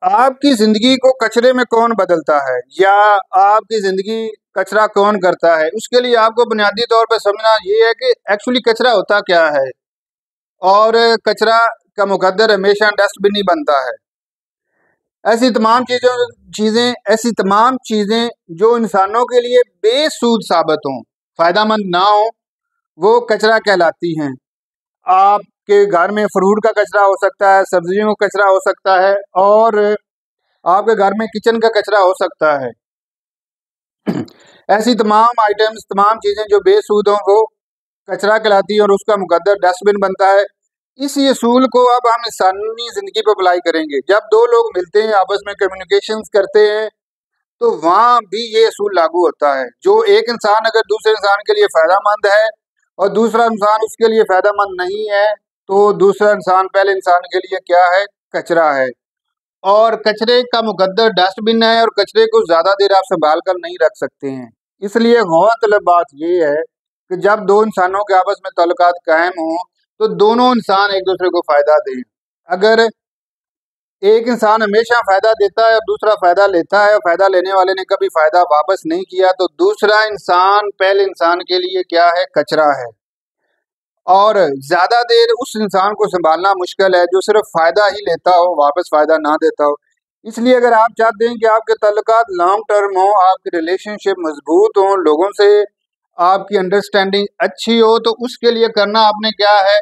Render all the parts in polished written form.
آپ کی زندگی کو کچرے میں کون بدلتا ہے یا آپ کی زندگی کچرا کون کرتا ہے؟ اس کے لیے آپ کو بنیادی طور پہ سمجھنا یہ ہے کہ ایکچولی کچرا ہوتا کیا ہے، اور کچرا کا مقدر ہمیشہ ڈسٹ بن ہی بنتا ہے۔ ایسی تمام چیزیں جو انسانوں کے لیے بے سود ثابت ہوں، فائدہ مند نہ ہوں، وہ کچرا کہلاتی ہیں۔ آپ کے گھر میں فروٹ کا کچرا ہو سکتا ہے، سبزیوں کا کچرا ہو سکتا ہے، اور آپ کے گھر میں کچن کا کچرا ہو سکتا ہے۔ ایسی تمام آئٹمز، تمام چیزیں جو بے سود ہوں، وہ کچرا کہلاتی ہے اور اس کا مقدر ڈسٹ بن بنتا ہے۔ اسی اصول کو اب ہم انسانی زندگی پہ اپلائی کریں گے۔ جب دو لوگ ملتے ہیں، آپس میں کمیونیکیشنز کرتے ہیں، تو وہاں بھی یہ اصول لاگو ہوتا ہے۔ جو ایک انسان اگر دوسرے انسان کے لیے فائدہ مند ہے اور دوسرا انسان اس کے لیے فائدہ مند نہیں ہے، تو دوسرا انسان پہلے انسان کے لیے کیا ہے؟ کچرا ہے۔ اور کچرے کا مقدر ڈسٹ بن ہے، اور کچرے کو زیادہ دیر آپ سنبھال کر نہیں رکھ سکتے ہیں۔ اس لیے غور طلب بات یہ ہے کہ جب دو انسانوں کے آپس میں تعلقات قائم ہوں تو دونوں انسان ایک دوسرے کو فائدہ دیں۔ اگر ایک انسان ہمیشہ فائدہ دیتا ہے اور دوسرا فائدہ لیتا ہے، اور فائدہ لینے والے نے کبھی فائدہ واپس نہیں کیا، تو دوسرا انسان پہلے انسان کے لیے کیا ہے؟ کچرا ہے۔ اور زیادہ دیر اس انسان کو سنبھالنا مشکل ہے جو صرف فائدہ ہی لیتا ہو، واپس فائدہ نہ دیتا ہو۔ اس لیے اگر آپ چاہتے ہیں کہ آپ کے تعلقات لانگ ٹرم ہوں، آپ کی ریلیشن شپ مضبوط ہوں، لوگوں سے آپ کی انڈرسٹینڈنگ اچھی ہو، تو اس کے لیے کرنا آپ نے کیا ہے؟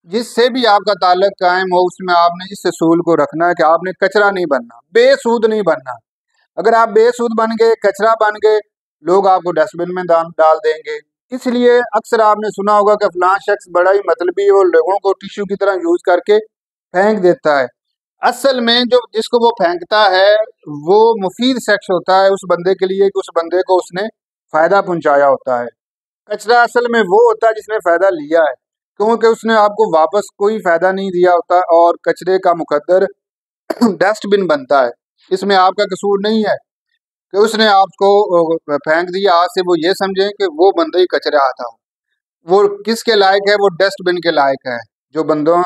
جس سے بھی آپ کا تعلق قائم ہو، اس میں آپ نے اس اصول کو رکھنا ہے کہ آپ نے کچرا نہیں بننا، بے سود نہیں بننا۔ اگر آپ بے سود بن گئے، کچرا بن گئے، لوگ آپ کو ڈسٹ بن میں ڈال دیں گے۔ اس لیے اکثر آپ نے سنا ہوگا کہ فلاں شخص بڑا ہی مطلبی اور لوگوں کو ٹیشو کی طرح یوز کر کے پھینک دیتا ہے۔ اصل میں جس کو وہ پھینکتا ہے وہ مفید شخص ہوتا ہے اس بندے کے لیے، کہ اس بندے کو اس نے فائدہ پہنچایا ہوتا ہے۔ کچرا اصل میں وہ ہوتا ہے جس نے فائدہ لیا ہے، کیونکہ اس نے آپ کو واپس کوئی فائدہ نہیں دیا ہوتا، اور کچرے کا مقدر ڈسٹ بن بنتا ہے۔ اس میں آپ کا قصور نہیں ہے کہ اس نے آپ کو پھینک دیا۔ آج سے وہ یہ سمجھیں کہ وہ بندہ ہی کچرا تھا۔ وہ کس کے لائق ہے؟ وہ ڈسٹ بن کے لائق ہے، جو بندوں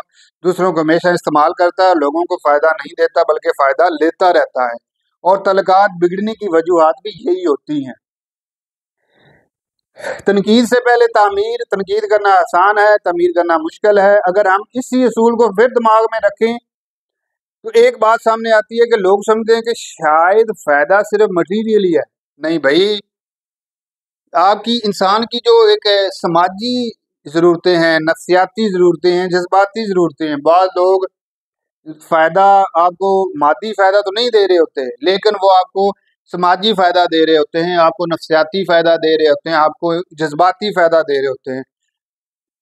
دوسروں کو ہمیشہ استعمال کرتا ہے، لوگوں کو فائدہ نہیں دیتا بلکہ فائدہ لیتا رہتا ہے۔ اور تعلقات بگڑنے کی وجوہات بھی یہی ہوتی ہیں۔ تنقید سے پہلے تعمیر، تنقید کرنا آسان ہے، تعمیر کرنا مشکل ہے۔ اگر ہم اسی اصول کو پھر دماغ میں رکھیں تو ایک بات سامنے آتی ہے کہ لوگ سمجھتے ہیں کہ شاید فائدہ صرف مٹیریل ہی ہے۔ نہیں بھائی، آپ کی انسان کی جو ایک سماجی ضرورتیں ہیں، نفسیاتی ضرورتیں ہیں، جذباتی ضرورتیں ہیں۔ بعض لوگ فائدہ آپ کو مادی فائدہ تو نہیں دے رہے ہوتے، لیکن وہ آپ کو سماجی فائدہ دے رہے ہوتے ہیں، آپ کو نفسیاتی فائدہ دے رہے ہوتے ہیں، آپ کو جذباتی فائدہ دے رہے ہوتے ہیں۔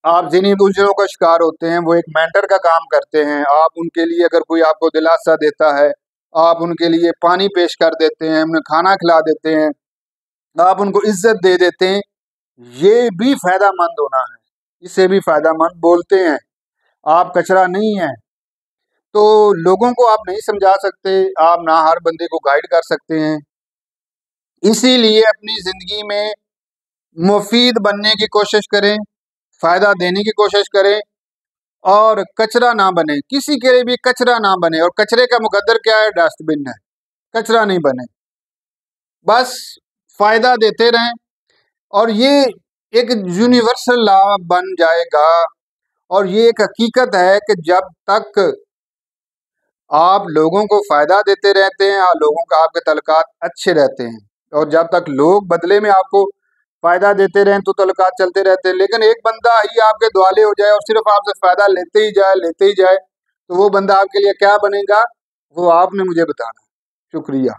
آپ ذہنی الجھنوں کا شکار ہوتے ہیں، وہ ایک مینٹر کا کام کرتے ہیں۔ آپ ان کے لیے، اگر کوئی آپ کو دلاسا دیتا ہے، آپ ان کے لیے پانی پیش کر دیتے ہیں، انہیں کھانا کھلا دیتے ہیں، آپ ان کو عزت دے دیتے ہیں، یہ بھی فائدہ مند ہونا ہے، اسے بھی فائدہ مند بولتے ہیں۔ آپ کچرا نہیں ہیں۔ تو لوگوں کو آپ نہیں سمجھا سکتے، آپ نہ ہر بندے کو گائیڈ کر سکتے ہیں۔ اسی لیے اپنی زندگی میں مفید بننے کی کوشش کریں، فائدہ دینے کی کوشش کریں، اور کچرا نہ بنے، کسی کے لیے بھی کچرا نہ بنے۔ اور کچرے کا مقدر کیا ہے؟ ڈسٹ بن ہے، کچرا نہیں بنے، بس فائدہ دیتے رہیں۔ اور یہ ایک یونیورسل لا بن جائے گا، اور یہ ایک حقیقت ہے کہ جب تک آپ لوگوں کو فائدہ دیتے رہتے ہیں، لوگوں کا آپ کے تعلقات اچھے رہتے ہیں، اور جب تک لوگ بدلے میں آپ کو فائدہ دیتے رہیں تو تعلقات چلتے رہتے ہیں۔ لیکن ایک بندہ ہی آپ کے دوالے ہو جائے اور صرف آپ سے فائدہ لیتے ہی جائے، تو وہ بندہ آپ کے لیے کیا بنے گا؟ وہ آپ نے مجھے بتانا۔ شکریہ۔